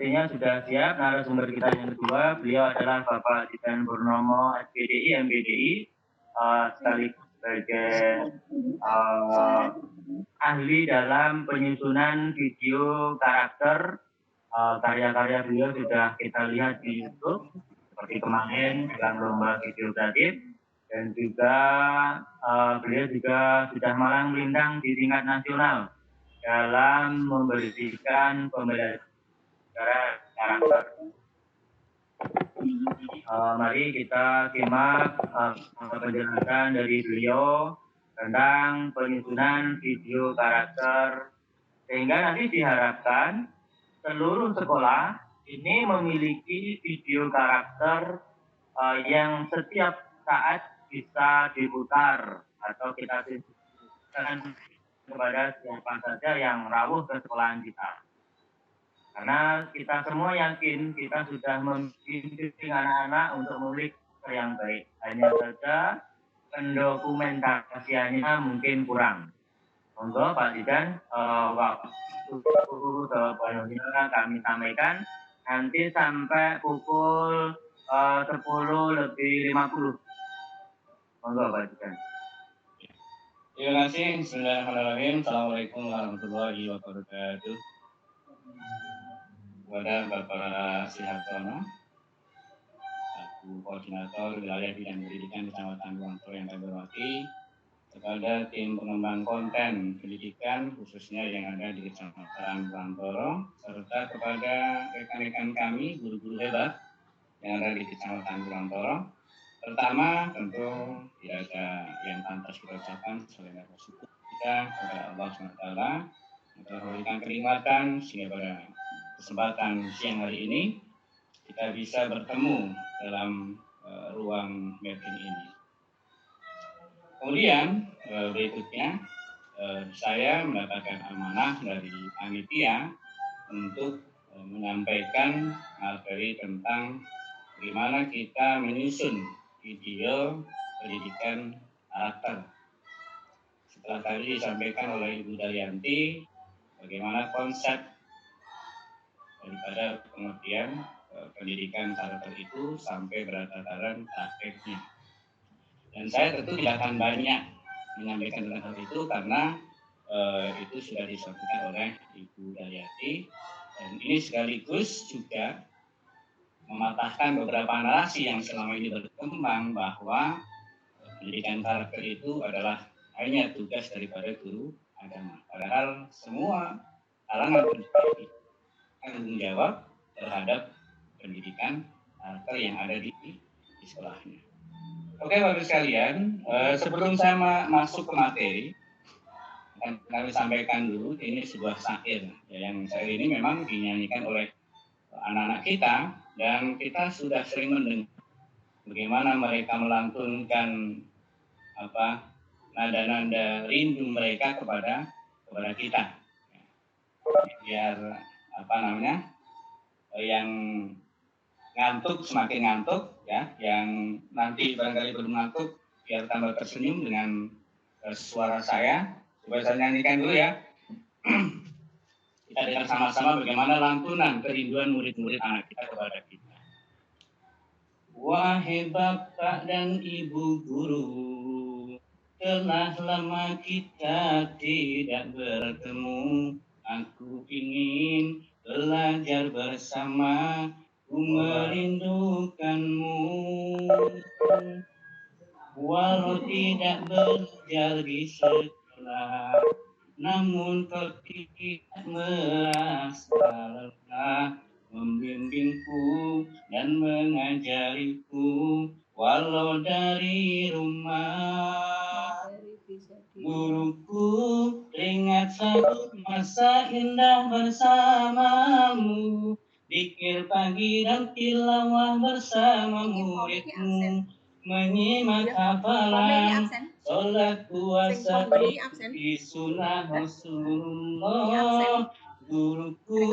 sepertinya sudah siap narasumber kita yang kedua. Beliau adalah Bapak Didan Purnomo, SPDI, MPDI, sekaligus sebagai ahli dalam penyusunan video karakter. Karya-karya beliau sudah kita lihat di YouTube, seperti kemarin dalam lomba video kreatif, dan juga beliau juga sudah malang melintang di tingkat nasional dalam memberikan pembelajaran karakter. Mari kita simak penjelasan dari beliau tentang penyusunan video karakter, sehingga nanti diharapkan seluruh sekolah ini memiliki video karakter yang setiap saat bisa diputar atau kita tunjukkan kepada siapa saja yang rawuh ke sekolahan kita. Karena kita semua yakin kita sudah membimbing anak-anak untuk memiliki karakter yang baik. Hanya saja pendokumentasiannya mungkin kurang. Monggo Pak Didan, waktu sepenuhnya kami sampaikan nanti sampai pukul 10:50. Monggo Pak Didan. Terima kasih. Bismillahirrahmanirrahim. Assalamualaikum warahmatullahi wabarakatuh. Kepada Bapak Sihartono, aku koordinator wilayah bidang pendidikan Kecamatan Kulonprogo yang kami hormati, kepada tim pengembang konten pendidikan khususnya yang ada di Kecamatan Kulonprogo, serta kepada rekan-rekan kami guru-guru hebat yang ada di Kecamatan Kulonprogo. Pertama, tentu tidak ada yang pantas kita ucapkan selain bersyukur kita kepada Allah SWT untuk memberikan kenikmatan sehingga pada kesempatan siang hari ini kita bisa bertemu dalam ruang mapping ini. Kemudian berikutnya saya mendapatkan amanah dari panitia untuk menyampaikan materi tentang bagaimana kita menyusun video pendidikan karakter. Setelah tadi disampaikan oleh Ibu Daryanti bagaimana konsep daripada pengertian pendidikan karakter itu sampai tataran prakteknya. Dan saya tentu tidak akan banyak menyampaikan tentang hal itu karena itu sudah disampaikan oleh Ibu Daryanti, dan ini sekaligus juga mematahkan beberapa narasi yang selama ini berkembang bahwa pendidikan karakter itu adalah hanya tugas daripada guru agama. Padahal semua kalangan pendidik tanggung jawab terhadap pendidikan karakter yang ada di sekolahnya. Oke Bapak sekalian, sebelum saya masuk ke materi, akan kami sampaikan dulu ini sebuah syair. Yang syair ini memang dinyanyikan oleh anak-anak kita, dan kita sudah sering mendengar bagaimana mereka melantunkan nada-nada rindu mereka kepada kita. Biar yang ngantuk semakin ngantuk, ya, yang nanti barangkali belum ngantuk biar tambah tersenyum dengan suara saya. Coba saya nyanyikan dulu ya. Kita dengar sama-sama bagaimana lantunan kerinduan murid-murid anak kita kepada kita. Wahai Bapak dan Ibu Guru, telah lama kita tidak bertemu. Aku ingin belajar bersama, ku merindukanmu. Walau tidak belajar di sekolah, namun kau tidak merasa lelah membimbingku dan mengajariku walau dari rumah. Guruku, ingat satu masa indah bersamamu, zikir pagi dan tilawah bersama muridmu, menyimak hafalan, sholat puasa di sunnah Rasulullah. Guruku,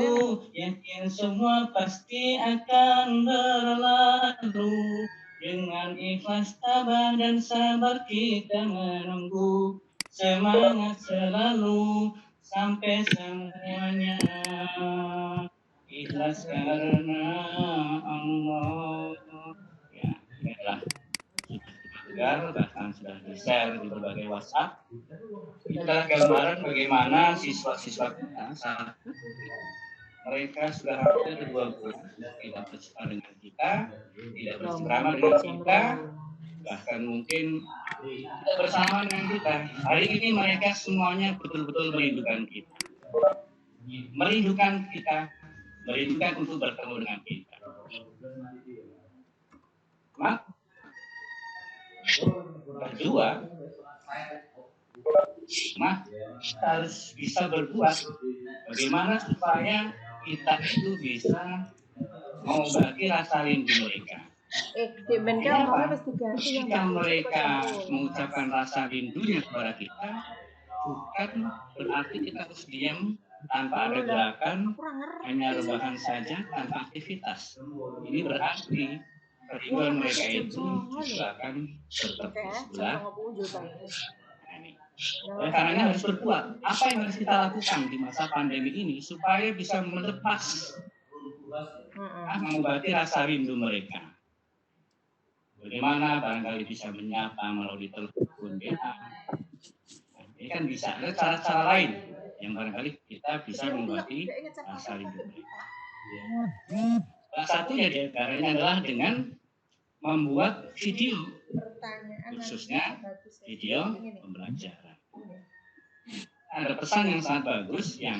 yakin semua pasti akan berlalu, dengan ikhlas tabah dan sabar kita menunggu, semangat selalu sampai semuanya ikhlas karena Allah. Ya, ini adalah sudah kita dengar, bahkan sudah di-share di berbagai WhatsApp. Ini adalah gambaran bagaimana siswa-siswa kita saat mereka sudah hampir 2 bulan tidak bersekolah dengan kita, tidak bersama dengan kita, bahkan mungkin tidak bersama dengan kita. Hari ini mereka semuanya betul-betul merindukan kita. Merindukan kita, merindukan untuk bertemu dengan kita. Kedua, kita harus bisa berbuat bagaimana supaya kita itu bisa mengobati rasa rindu mereka. Jika mereka mengucapkan rasa rindunya kepada kita, bukan berarti kita harus diam tanpa ada gerakan, hanya rebahan saja tanpa aktivitas. Ini berarti kerinduan mereka itu juga akan bertepuk sebelah. Oleh karenanya harus berbuat. Apa yang harus kita lakukan di masa pandemi ini supaya bisa melepas, mengobati rasa rindu mereka. Bagaimana barangkali bisa menyapa melalui telepon WA. Ini kan bisa. Ada cara-cara lain yang barangkali kita bisa mengobati rasa rindu mereka. Salah satunya diantaranya adalah dengan membuat video, khususnya video pembelajaran. Ada pesan yang sangat bagus yang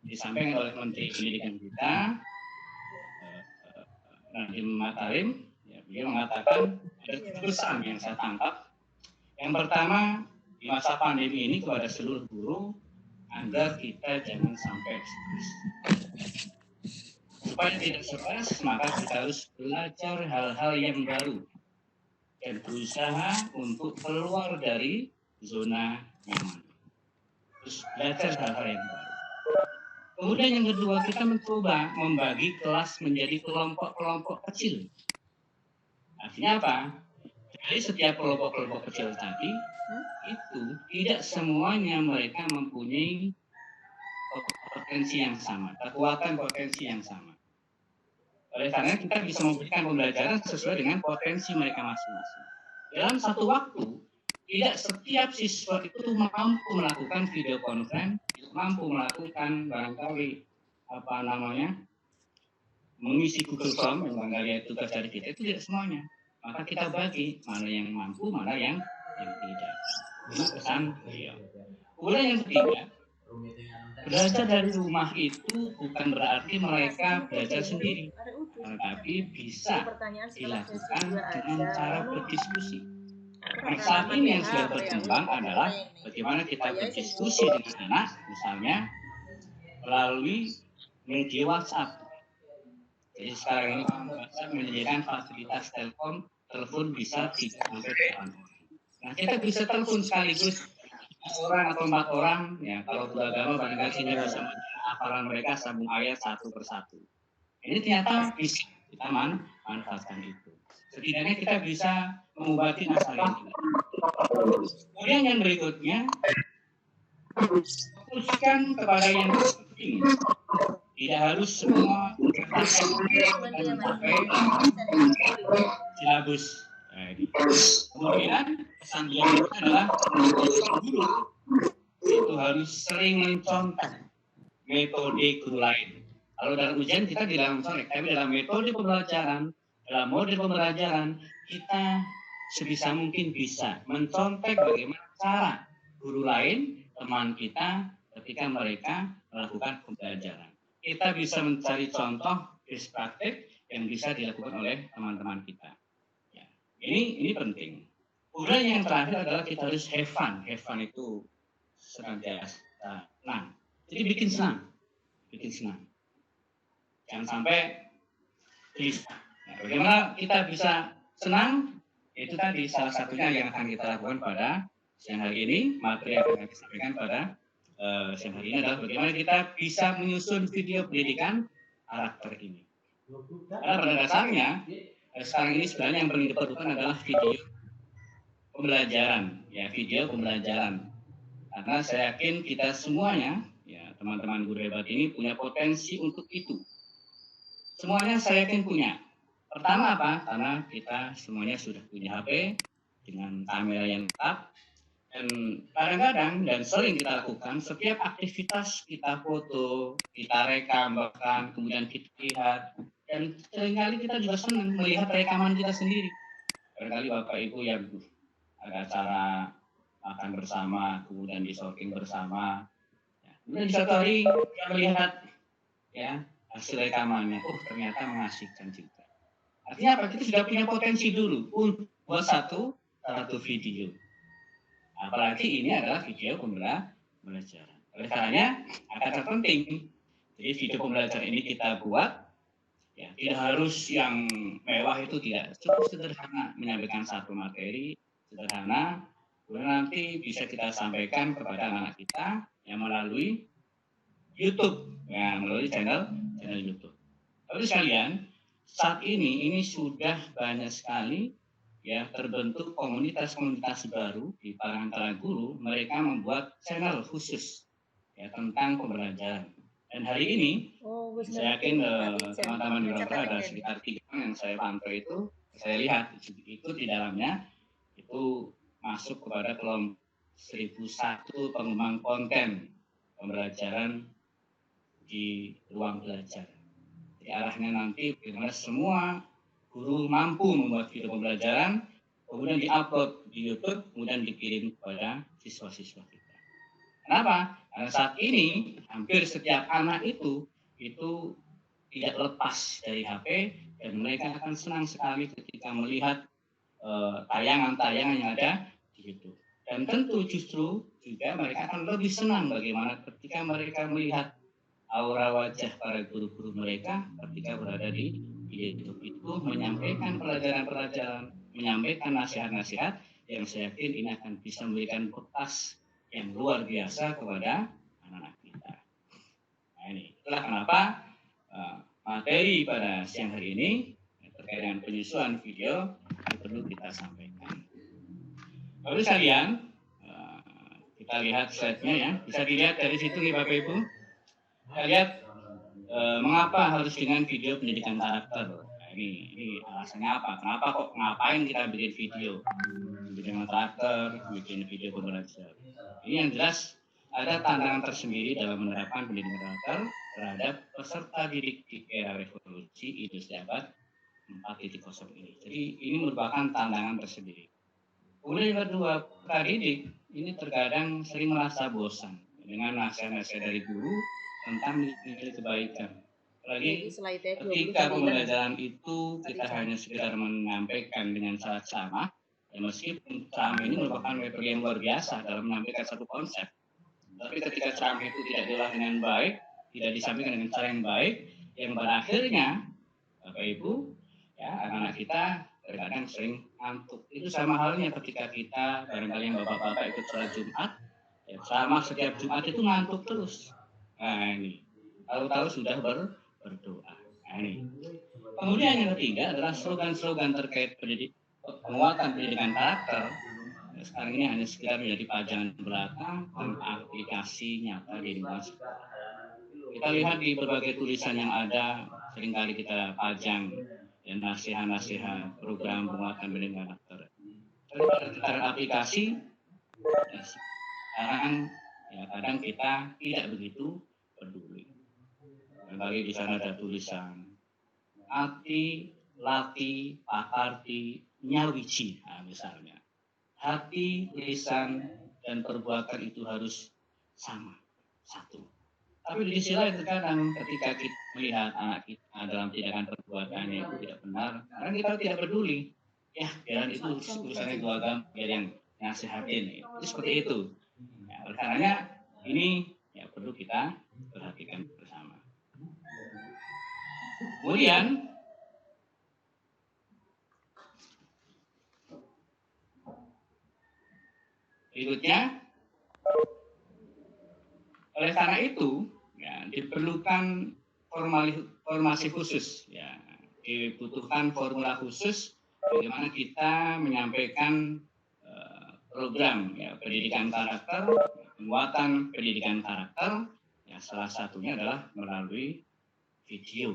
disampaikan oleh Menteri Pendidikan kita, Nadiem Makarim. Beliau mengatakan ada 3 pesan yang saya tangkap. Yang pertama, di masa pandemi ini kepada seluruh guru agar kita jangan sampai stres. Supaya tidak stres, maka kita harus belajar hal-hal yang baru dan berusaha untuk keluar dari zona nyaman. Terus belajar hal-hal yang baru. Kemudian yang kedua, kita mencoba membagi kelas menjadi kelompok-kelompok kecil. Artinya apa? Dari setiap kelompok-kelompok kecil tadi, itu tidak semuanya mereka mempunyai potensi yang sama, kekuatan potensi yang sama. Oleh karena kita bisa memberikan pembelajaran sesuai dengan potensi mereka masing-masing. Dalam satu waktu, tidak setiap siswa itu mampu melakukan video conference, mampu melakukan barangkali mengisi Google Form yang barangkali tugas dari kita, itu tidak semuanya. Maka kita bagi mana yang mampu, mana yang tidak. Ini pesan beliau. Kemudian yang ketiga, belajar dari rumah itu bukan berarti mereka belajar sendiri, tetapi bisa dilakukan dengan cara berdiskusi. Saat ini yang sudah berkembang adalah bagaimana kita berdiskusi dengan anak, misalnya melalui media WhatsApp. Jadi sekarang ini WhatsApp menyediakan fasilitas telepon bisa 3-8 orang. Nah, kita bisa telepon sekaligus 4 orang atau 4 orang, ya kalau beragama barangkali sini bisa hafalan mereka sambung ayat satu persatu. Ini ternyata bisa kita manfaatkan itu. Setidaknya kita bisa mengobati masalah ini. Kemudian yang berikutnya, fokuskan kepada yang penting. Tidak harus semua sampai silabus. Kemudian pesan beliau adalah guru itu harus sering mencontoh metode guru lain. Kalau dalam ujian kita tidak mencontoh, tapi dalam metode pembelajaran, dalam mode pembelajaran kita sebisa mungkin bisa mencontek bagaimana cara guru lain, teman kita ketika mereka melakukan pembelajaran. Kita bisa mencari contoh best praktik yang bisa dilakukan oleh teman-teman kita. Ya. Ini penting. Kemudian yang terakhir adalah kita harus have fun. Have fun itu senantiasa senang. Jadi bikin senang. Jangan sampai gelisah. Nah, bagaimana kita bisa senang? Itu tadi salah satunya yang akan kita lakukan pada siang hari ini. Materi yang akan kita sampaikan pada siang hari ini adalah bagaimana kita bisa menyusun video pendidikan karakter ini. Karena pada dasarnya sekarang ini sebenarnya yang paling diperlukan adalah video pembelajaran. Karena saya yakin kita semuanya, ya teman-teman guru hebat ini punya potensi untuk itu. Semuanya saya yakin punya. Pertama apa? Karena kita semuanya sudah punya HP dengan kamera yang lengkap, dan kadang-kadang dan sering kita lakukan, setiap aktivitas kita foto, kita rekam, bahkan kemudian kita lihat, dan seringkali kita juga senang melihat rekaman kita sendiri. Barangkali Bapak Ibu yang ada acara makan bersama, kemudian di shopping bersama, ya. Kemudian di suatu hari kita melihat ya hasil rekamannya, oh ternyata mengasihkan juga. Artinya apa? Kita sudah punya potensi dulu untuk buat satu video. Apalagi ini adalah video pembelajaran. Oleh karenanya akan sangat penting. Jadi video pembelajaran ini kita buat, ya tidak harus yang mewah, itu tidak, cukup sederhana menyampaikan satu materi sederhana, kemudian nanti bisa kita sampaikan kepada anak-anak kita yang melalui YouTube, ya melalui channel YouTube. Tapi sekalian, saat ini sudah banyak sekali ya terbentuk komunitas-komunitas baru di antara guru. Mereka membuat channel khusus ya tentang pembelajaran. Dan hari ini saya yakin teman-teman di Roka ada sekitar 3 yang saya pantau itu, saya lihat itu di dalamnya itu masuk kepada kelompok 1001 pengembang konten pembelajaran di ruang belajar. Jadi arahnya nanti bagaimana semua guru mampu membuat video pembelajaran, kemudian diupload di YouTube, kemudian dikirim kepada siswa-siswa kita. Kenapa? Karena saat ini hampir setiap anak itu tidak lepas dari HP, dan mereka akan senang sekali ketika melihat tayangan-tayangan yang ada di YouTube. Dan tentu justru juga mereka akan lebih senang bagaimana ketika mereka melihat aura wajah para guru-guru mereka ketika berada di YouTube itu menyampaikan pelajaran-pelajaran, menyampaikan nasihat-nasihat yang saya yakin ini akan bisa memberikan bekas yang luar biasa kepada anak-anak kita. Nah ini, itulah kenapa materi pada siang hari ini terkait dengan penyusunan video ini perlu kita sampaikan. Lalu sekalian, kita lihat slide-nya ya, bisa dilihat dari situ nih Bapak Ibu. Kita lihat mengapa harus dengan video pendidikan karakter. Nah, ini alasannya apa? Kenapa kok ngapain kita bikin video pendidikan karakter, bikin video pembelajaran? Ini yang jelas ada tantangan tersendiri dalam menerapkan pendidikan karakter terhadap peserta didik di era revolusi Industri Abad 4.0 ini. Jadi ini merupakan tantangan tersendiri. Kemudian yang kedua, peserta didik ini terkadang sering merasa bosan dengan nasihat-nasihat dari guru tentang nilai kebaikan. Apalagi ketika pembelajaran itu kita hanya sekedar menyampaikan dengan cara ceramah, ya meskipun ceramah ini merupakan metode yang luar biasa dalam menyampaikan satu konsep. Tapi ketika ceramah itu tidak diolah dengan baik, tidak disampaikan dengan cara yang baik, yang pada akhirnya Bapak Ibu, ya anak-anak kita terkadang sering ngantuk. Itu sama halnya ketika kita barangkali yang bapak-bapak ikut sholat Jumat, ya ceramah setiap Jumat itu ngantuk terus. Nah ini, tahu-tahu sudah berdoa. Nah ini. Kemudian yang ketiga adalah slogan-slogan terkait penguatan pendidikan karakter. Nah, sekarang ini hanya sekedar menjadi pajangan belaka dan aplikasi nyata di lingkungan sekolah. Kita lihat di berbagai tulisan yang ada, seringkali kita pajang ya, nasihat-nasihat program penguatan pendidikan karakter. Terkait aplikasi, ya, sekarang ya kadang kita tidak begitu peduli. Kembali di sana ada tulisan hati, lati, pakarti, nyawiji, nah, misalnya. Hati, lisan, dan perbuatan itu harus sama, satu. Tapi di sisi lain terkadang ketika kita melihat anak kita dalam tindakan perbuatannya itu tidak benar, karena kita tidak peduli. Ya, biar itu urusannya keluarga, biar yang nasihatin. Itu seperti itu. Ya, oleh karenanya ini ya perlu kita perhatikan bersama. Kemudian berikutnya, oleh karena itu ya diperlukan formasi khusus, ya dibutuhkan formula khusus bagaimana kita menyampaikan program ya pendidikan karakter, penguatan pendidikan karakter, ya salah satunya adalah melalui video.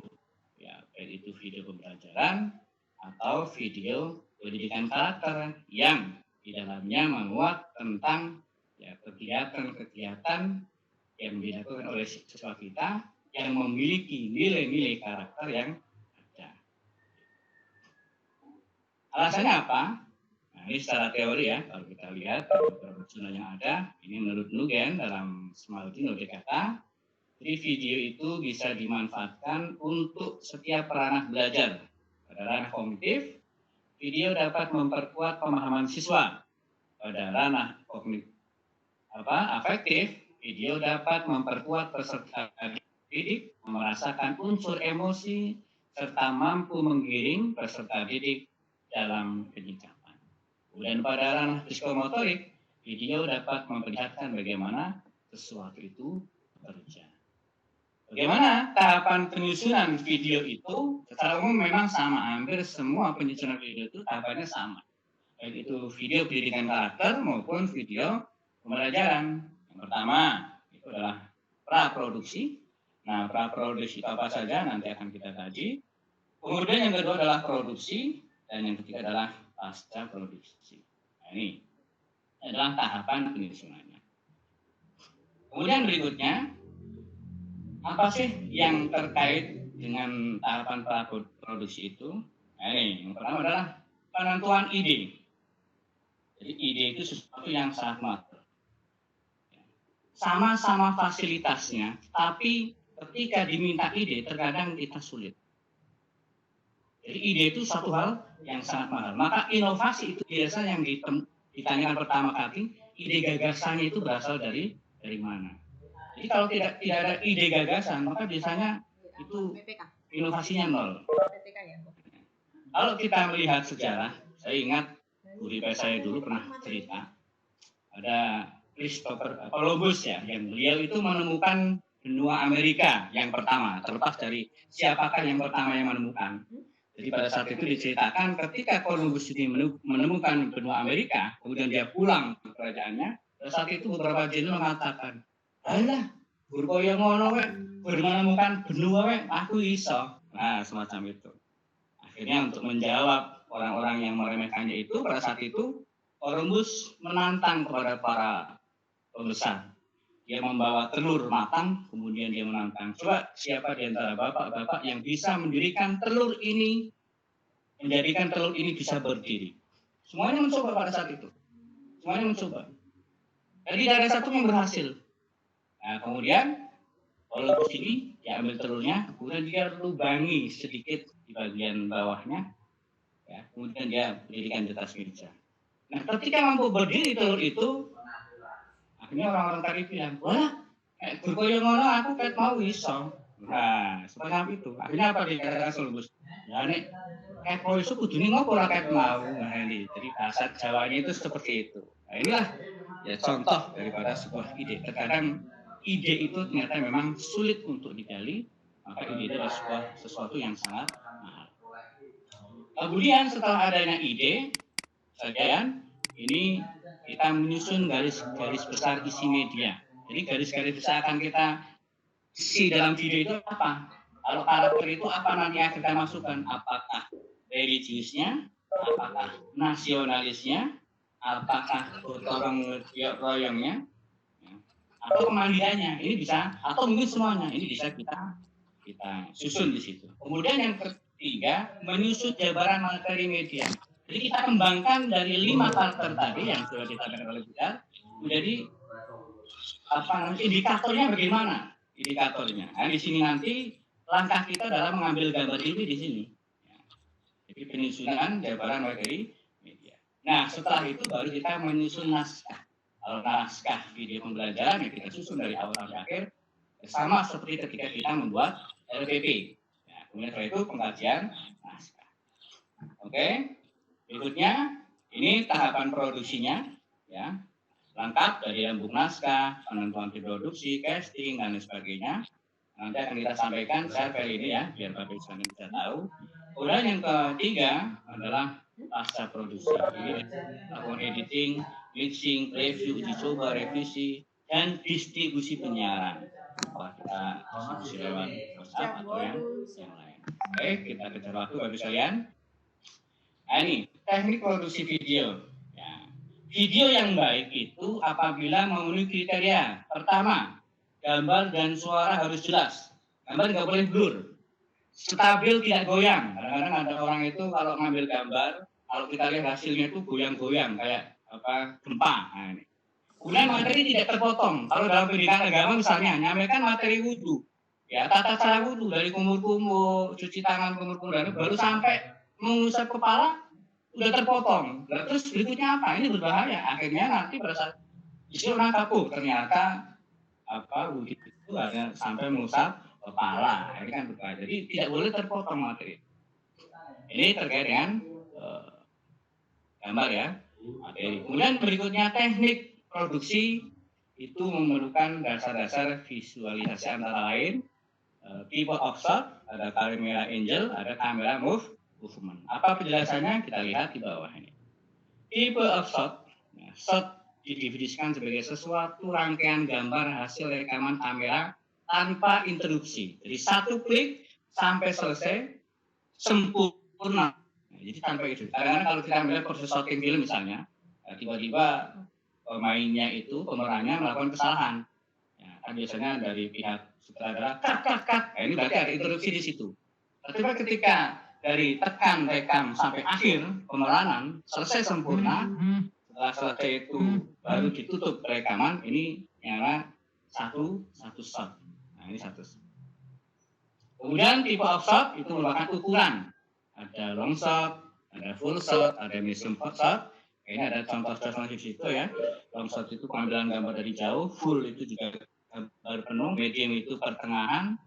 ya baik itu video pembelajaran atau video pendidikan karakter yang di dalamnya memuat tentang ya kegiatan-kegiatan yang dilakukan oleh siswa kita yang memiliki nilai-nilai karakter yang ada. Alasannya apa? Nah, ini secara teori ya, kalau kita lihat beberapa jurnal yang ada, ini menurut Nugen dalam Smaldino Dekata, jadi video itu bisa dimanfaatkan untuk setiap ranah belajar. Pada ranah kognitif, video dapat memperkuat pemahaman siswa. Pada ranah kognitif afektif, video dapat memperkuat peserta didik merasakan unsur emosi serta mampu menggiring peserta didik dalam penyikapan. Kemudian pada ranah psikomotorik, video dapat memperlihatkan bagaimana sesuatu itu bekerja. Bagaimana tahapan penyusunan video itu? Secara umum memang sama, hampir semua penyusunan video itu tahapannya sama. Baik itu video pendidikan karakter maupun video pembelajaran. Yang pertama itu adalah praproduksi. Nah, praproduksi itu apa saja nanti akan kita kaji. Kemudian yang kedua adalah produksi dan yang ketiga adalah pasca produksi. Nah, ini adalah tahapan penyusunannya. Kemudian berikutnya, apa sih yang terkait dengan tahapan praproduksi itu? Nah, ini yang pertama adalah penentuan ide. Jadi ide itu sesuatu yang sangat matang. Sama-sama fasilitasnya, tapi ketika diminta ide terkadang kita sulit. Jadi ide itu satu hal yang sangat mahal. Maka inovasi itu biasa yang ditanyakan pertama kali, ide gagasannya itu berasal dari mana? Jadi kalau tidak ada ide gagasan, maka biasanya itu inovasinya nol. Kalau kita melihat sejarah, saya ingat guru IPS saya dulu pernah cerita, ada Christopher Columbus ya, yang beliau itu menemukan benua Amerika yang pertama, terlepas dari siapakah yang pertama yang menemukan. Jadi pada saat itu diceritakan ketika Columbus ini menemukan benua Amerika, kemudian dia pulang ke kerajaannya, pada saat itu beberapa jenderal mengatakan, alah, guru koyo ngono wek, baru menemukan benua wek, aku iso. Nah, semacam itu. Akhirnya untuk menjawab orang-orang yang meremehkannya itu, pada saat itu Columbus menantang kepada para pembesar. Dia membawa telur matang, kemudian dia menantang. Coba siapa di antara bapak-bapak yang bisa mendirikan telur ini, menjadikan telur ini bisa berdiri. Semuanya mencoba pada saat itu. Semuanya mencoba. Jadi tidak ada satu yang berhasil. Nah, kemudian Columbus ini dia ambil telurnya, kemudian dia lubangi sedikit di bagian bawahnya, ya, kemudian dia berdirikan di atas meja. Nah, ketika mampu berdiri telur itu, akhirnya orang-orang tadi bilang, wah, guru koyo ngono aku ket mau iso. Nah, seperti itu. Akhirnya apa dikatakan Columbus? Ya nek ket mau iso kudune ngopo ora ket mau. Nah, ini. Jadi bahasa Jawanya itu seperti itu. Nah, inilah ya contoh daripada sebuah ide. Terkadang ide itu ternyata memang sulit untuk digali, maka ide itu adalah sesuatu yang sangat mahal. Kemudian setelah adanya ide, sekalian ini kita menyusun garis besar isi media. Jadi garis-garis besar akan kita isi dalam video itu apa? Kalau karakter itu apa nanti yang kita masukkan? Apakah religiusnya? Apakah nasionalisnya? Apakah gotong royongnya? Atau kemandiriannya? Ini bisa, atau mungkin semuanya. Ini bisa kita susun di situ. Kemudian yang ketiga, menyusun jabaran materi media. Jadi kita kembangkan dari 5 karakter tadi yang sudah disampaikan oleh Bidar menjadi indikatornya bagaimana? Indikatornya. Nah, di sini nanti langkah kita dalam mengambil gambar ini di sini. Jadi penyusunan jabaran materi media. Nah, setelah itu baru kita menyusun naskah. Kalau naskah video pembelajaran ya kita susun dari awal sampai akhir, sama seperti ketika kita membuat RPP. Ya, kemudian setelah itu pengkajian naskah. Oke. Berikutnya, ini tahapan produksinya, ya, lengkap dari lembut naskah, penentuan produksi, casting, dan lain sebagainya. Nanti akan kita sampaikan secara kali ini ya, biar Bapak Ibu bisa tahu. Kemudian yang ketiga adalah pasca produksi. Ini lakukan editing, mixing, review, uji coba, revisi, dan distribusi penyiaran. Apakah kita distribusi lewat WhatsApp atau yang lain. Baik, kita kejar waktu Bapak sekalian. Nah, ini teknik produksi video. Ya. Video yang baik itu apabila memenuhi kriteria. Pertama, gambar dan suara harus jelas. Gambar nggak boleh blur. Stabil, tidak goyang. Kadang-kadang ada orang itu kalau ngambil gambar, kalau kita lihat hasilnya itu goyang-goyang kayak apa gempa. Nah, ini. Kemudian materi tidak terpotong. Kalau dalam pendidikan agama misalnya nyampaikan materi wudhu, ya tata cara wudhu dari kumur-kumur, cuci tangan kumur-kumur, baru sampai mengusap kepala udah terpotong. Terus berikutnya apa? Ini berbahaya. Akhirnya nanti pada saat disuruh nangkap, ternyata apa wudhu itu hanya sampai mengusap kepala. Ini kan berbahaya. Jadi tidak boleh terpotong materi. Ini terkait dengan gambar ya. Materi. Kemudian berikutnya teknik produksi itu memerlukan dasar-dasar visualisasi antara lain tipe offshot, ada kamera angel, ada kamera movement. Apa penjelasannya? Kita lihat di bawah ini. Tipe offshot, nah, shot didefinisikan sebagai sesuatu rangkaian gambar hasil rekaman kamera tanpa interupsi. Jadi satu klik sampai selesai sempurna. Nah, jadi tanpa itu. Kadang-kadang kalau kita melihat proses shooting film misalnya, tiba-tiba pemainnya itu pemerannya melakukan kesalahan. Ya, kan biasanya dari pihak sutradara cut. Nah, ini berarti ada interupsi di situ. Tapi ketika dari tekan rekam sampai akhir pemeranan selesai sempurna, setelah selesai itu baru ditutup rekaman, ini nyala satu shot. Nah, ini satu. Kemudian tipe off shot itu merupakan ukuran. Ada long shot, ada full shot, ada medium shot. Ini ada contoh-contoh di situ ya. Long shot itu pengambilan gambar dari jauh, full itu juga gambar penuh, medium itu pertengahan,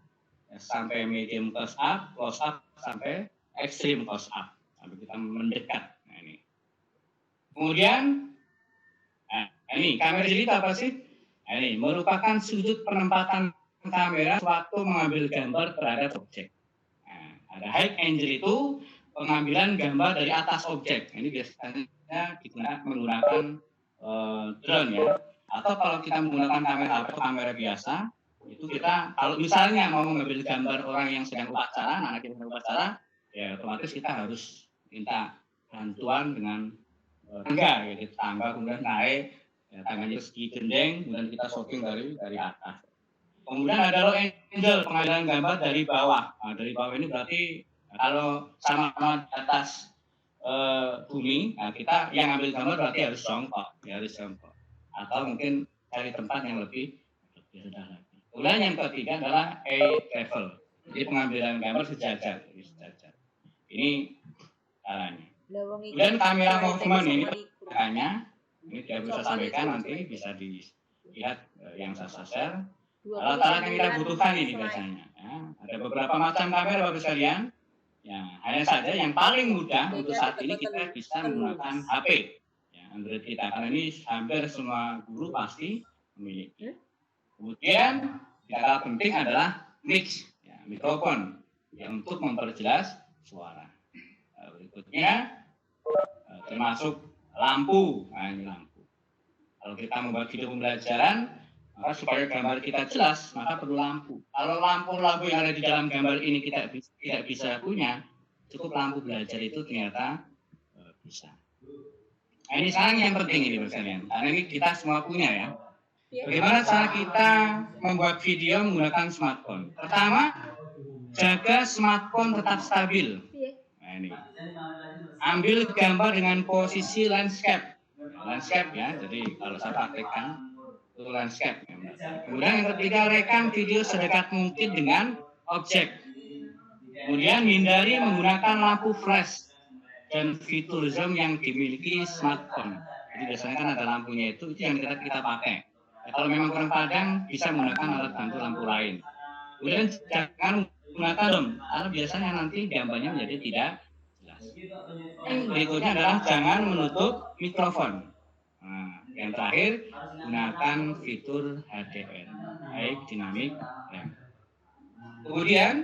sampai medium close up sampai extreme close up. Sampai kita mendekat. Nah, ini. Kemudian, ini kamera jadi apa sih? Nah, ini merupakan sudut penempatan kamera waktu mengambil gambar terhadap objek. Nah, ada high angle itu pengambilan gambar dari atas objek. Ini biasanya digunakan menggunakan drone ya. Atau kalau kita menggunakan kamera biasa, itu kita kalau misalnya mau mengambil gambar orang yang sedang upacara, anak yang sedang upacara, ya otomatis kita harus minta bantuan dengan tangga, ya kita tangga kemudian naik, ya, tangannya segi gendeng, kemudian kita shooting dari atas. Kemudian ada low angle pengambilan gambar dari bawah. Nah, dari bawah ini berarti kalau sama-sama di atas bumi, nah kita yang ambil gambar berarti harus jongkok, atau mungkin cari tempat yang lebih rendah lagi. Kemudian yang ketiga adalah eye level, jadi pengambilan gambar sejajar. Ini caranya. Kemudian kamera movement ini hanya ini tidak bisa sampaikan, nanti bisa dilihat yang saya share. Alat-alat yang kita butuhkan ini biasanya. Ya, ada beberapa macam kamera Bapak sekalian. Ya, hanya saja yang paling mudah untuk saat ini kita bisa menggunakan HP, ya, Android kita. Karena ini hampir semua guru pasti memiliki. Kemudian yang paling penting adalah mix, ya, mikrofon, yang untuk memperjelas suara. Berikutnya termasuk lampu. Nah, ini lampu. Kalau kita membuat video pembelajaran, maka supaya gambar kita jelas, maka perlu lampu. Kalau lampu-lampu yang ada di dalam gambar ini kita tidak bisa punya, cukup lampu belajar itu ternyata bisa. Nah, ini sekarang yang penting ini Bapak sekalian, karena ini kita semua punya ya. Bagaimana cara kita membuat video menggunakan smartphone? Pertama, jaga smartphone tetap stabil. Nah, ini. Ambil gambar dengan posisi landscape. Landscape ya, jadi kalau saya praktekkan itu landscape. Kemudian yang ketiga, rekam video sedekat mungkin dengan objek. Kemudian hindari menggunakan lampu flash dan fitur zoom yang dimiliki smartphone. Jadi biasanya kan ada lampunya itu yang kita pakai. Ya, kalau memang kurang padang, bisa menggunakan alat bantu lampu lain. Kemudian jangan menggunakan zoom, karena biasanya nanti gambarnya menjadi tidak jelas. Yang berikutnya adalah jangan menutup mikrofon. Nah, yang terakhir, gunakan fitur HDR, High Dynamic Range. Kemudian,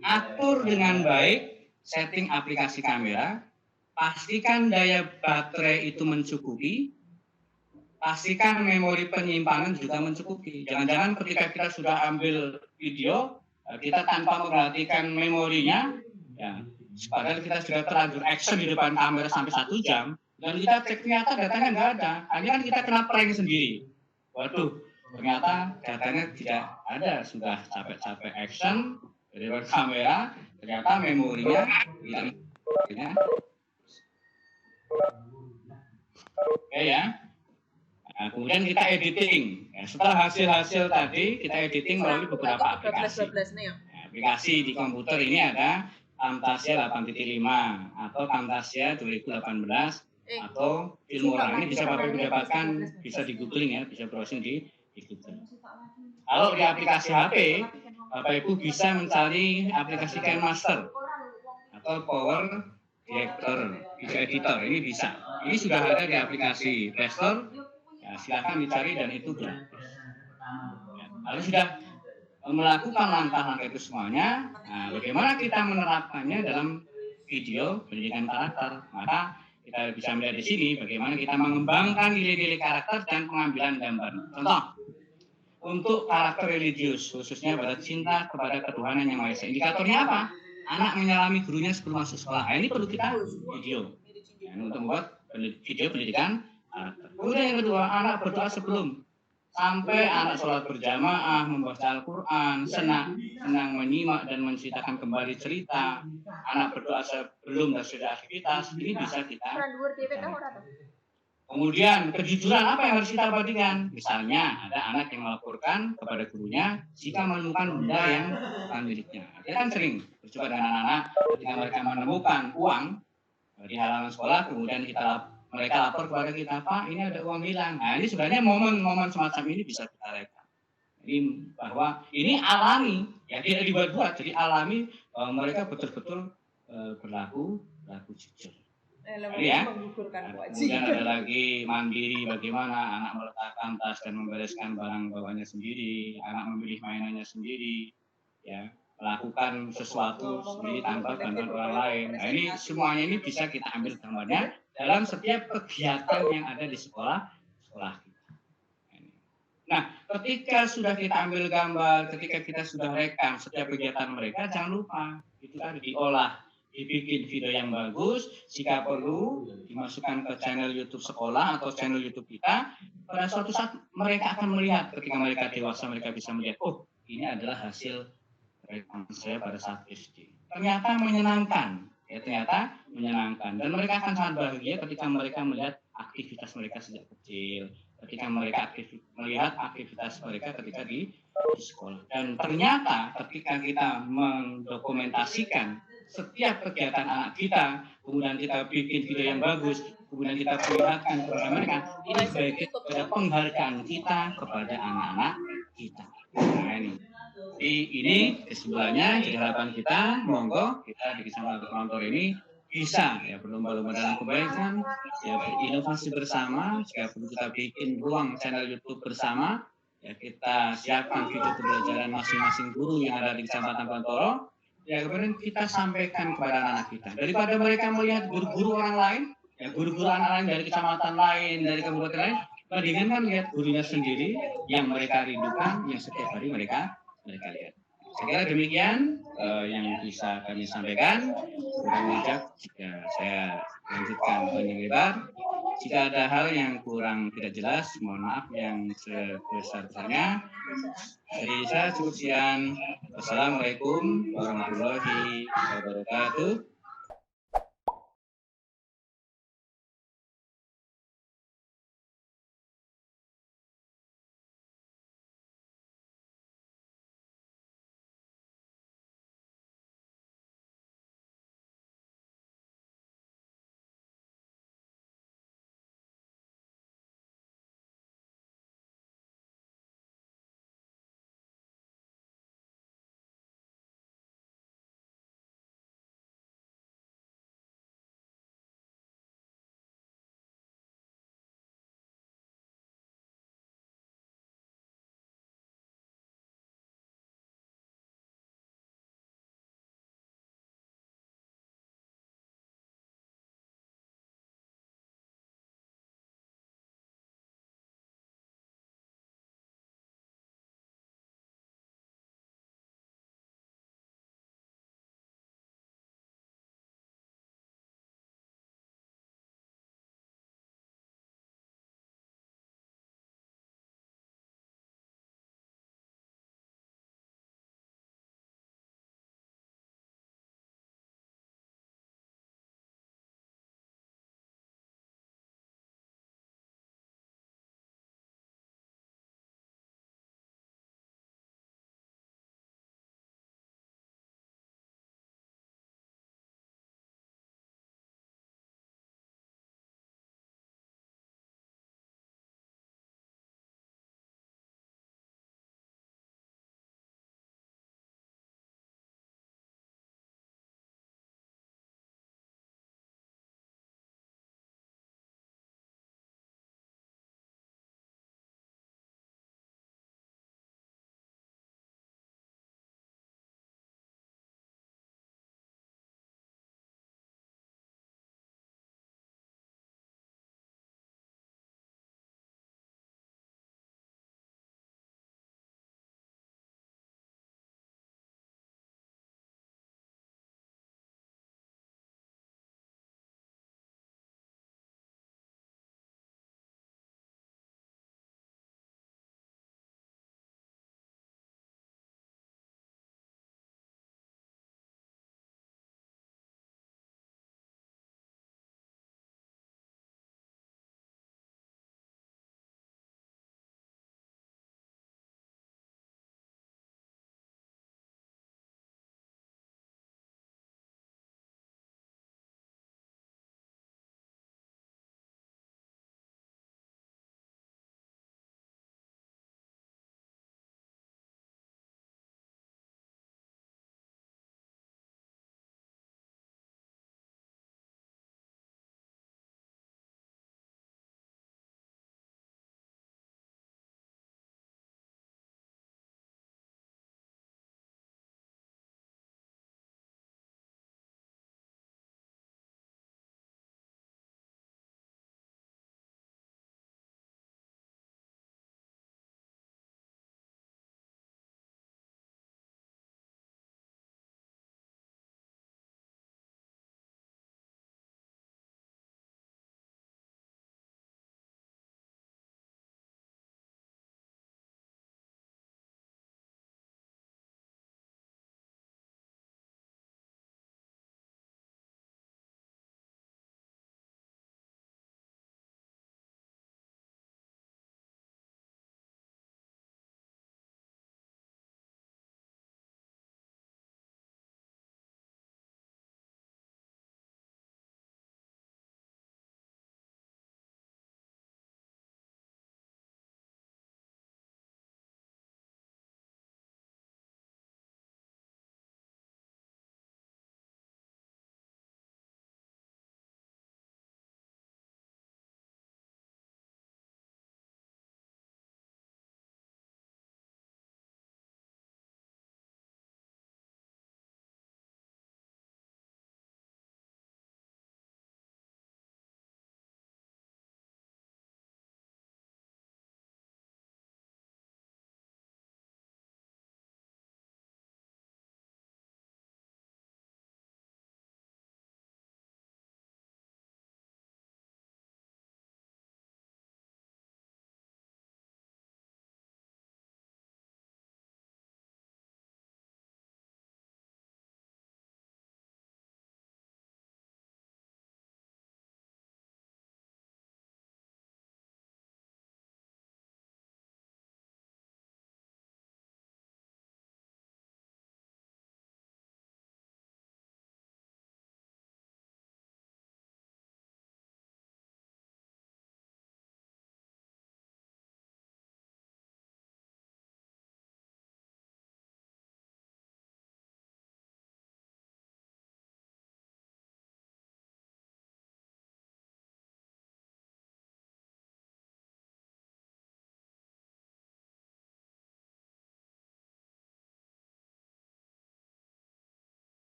atur dengan baik setting aplikasi kamera, pastikan daya baterai itu mencukupi, pastikan memori penyimpanan juga mencukupi. Jangan-jangan ketika kita sudah ambil video, kita tanpa memperhatikan memorinya, ya, padahal kita sudah terlanjur action di depan kamera sampai 1 jam, dan kita cek ternyata datanya nggak ada. Hanya kan kita kena prank sendiri. Waduh, ternyata datanya tidak ada. Sudah capek-capek action di depan kamera, ternyata memorinya hilang. Oke ya. Nah, kemudian kita editing. Ya, setelah hasil-hasil tadi, kita editing melalui beberapa aplikasi. Nah, aplikasi di komputer ini ada Camtasia 8.5 atau Camtasia 2018 atau Filmora. Ini bisa Bapak Ibu dapatkan, bisa di googling ya, bisa browsing di Google. Kalau di aplikasi HP, Bapak Ibu bisa mencari aplikasi KineMaster atau Power Director, Video Editor. Ini bisa. Ini sudah ada di aplikasi Play Store. Ya, silakan dicari dan itu gratis. Ya, lalu sudah melakukan langkah-langkah itu semuanya, nah, bagaimana kita menerapkannya dalam video pendidikan karakter? Maka kita bisa melihat di sini bagaimana kita mengembangkan nilai-nilai karakter dan pengambilan gambar. Contoh, untuk karakter religius, khususnya pada cinta kepada ketuhanan yang Maha Esa. Indikatornya apa? Anak menyalami gurunya sebelum masuk sekolah. Nah, ini perlu kita video. Ya, untuk membuat video pendidikan karakter. Kemudian yang kedua, anak berdoa sebelum. Sampai anak sholat berjamaah, membaca Al-Quran, senang menyimak dan menceritakan kembali cerita. Anak berdoa sebelum dan sudah aktivitas, ini bisa kita. Kemudian kejujuran apa yang harus kita bandingkan? Misalnya ada anak yang melaporkan kepada gurunya jika menemukan benda yang bukan miliknya. Kita kan sering berjumpa dengan anak-anak ketika mereka menemukan uang di halaman sekolah, kemudian mereka lapor kepada kita, Pak, ini ada uang hilang. Nah, ini sebenarnya momen-momen semacam ini bisa kita rekam. Jadi bahwa ini alami, ya tidak dibuat-buat, jadi alami bahwa mereka betul-betul berlaku jujur. Ya. Kemudian ada lagi mandiri, bagaimana anak meletakkan tas dan membereskan barang bawaannya sendiri, anak memilih mainannya sendiri, ya, melakukan sesuatu sendiri tanpa bantuan orang lain. Nah, ini semuanya ini bisa kita ambil gambarnya dalam setiap kegiatan yang ada di sekolah kita. Nah, ketika sudah kita ambil gambar, ketika kita sudah rekam setiap kegiatan mereka, jangan lupa itu tadi diolah, dibikin video yang bagus. Jika perlu dimasukkan ke channel YouTube sekolah atau channel YouTube kita. Pada suatu saat mereka akan melihat, ketika mereka dewasa mereka bisa melihat, oh ini adalah hasil rekaman saya pada saat SD. Ternyata menyenangkan. Dan mereka akan sangat bahagia ketika mereka melihat aktivitas mereka sejak kecil, ketika mereka melihat aktivitas mereka ketika di sekolah. Dan ternyata ketika kita mendokumentasikan setiap kegiatan anak kita, kemudian kita bikin video yang bagus, kemudian kita perlihatkan kepada mereka, ini sebagai penghargaan kita kepada anak-anak kita. Nah, ini kesimpulannya. Jadi harapan kita, monggo kita di Kecamatan Penontor ini bisa ya berlomba-lomba dalam kebaikan, ya berinovasi bersama. Jika perlu kita bikin ruang channel YouTube bersama, ya kita siapkan video pembelajaran masing-masing guru yang ada di Kecamatan Pontoro. Ya kemudian kita sampaikan kepada anak-anak kita. Daripada mereka melihat guru-guru orang lain, ya guru-guru anak lain dari kecamatan lain, dari kabupaten lain, mendingan kan lihat gurunya sendiri yang mereka rindukan, yang setiap hari mereka lihat. Saya kira demikian yang bisa kami sampaikan. Kurang bijak jika saya lanjutkan panjang lebar. Jika ada hal yang kurang tidak jelas, mohon maaf yang sebesar-besarnya. Dari saya cukup sekian. Wassalamualaikum warahmatullahi wabarakatuh.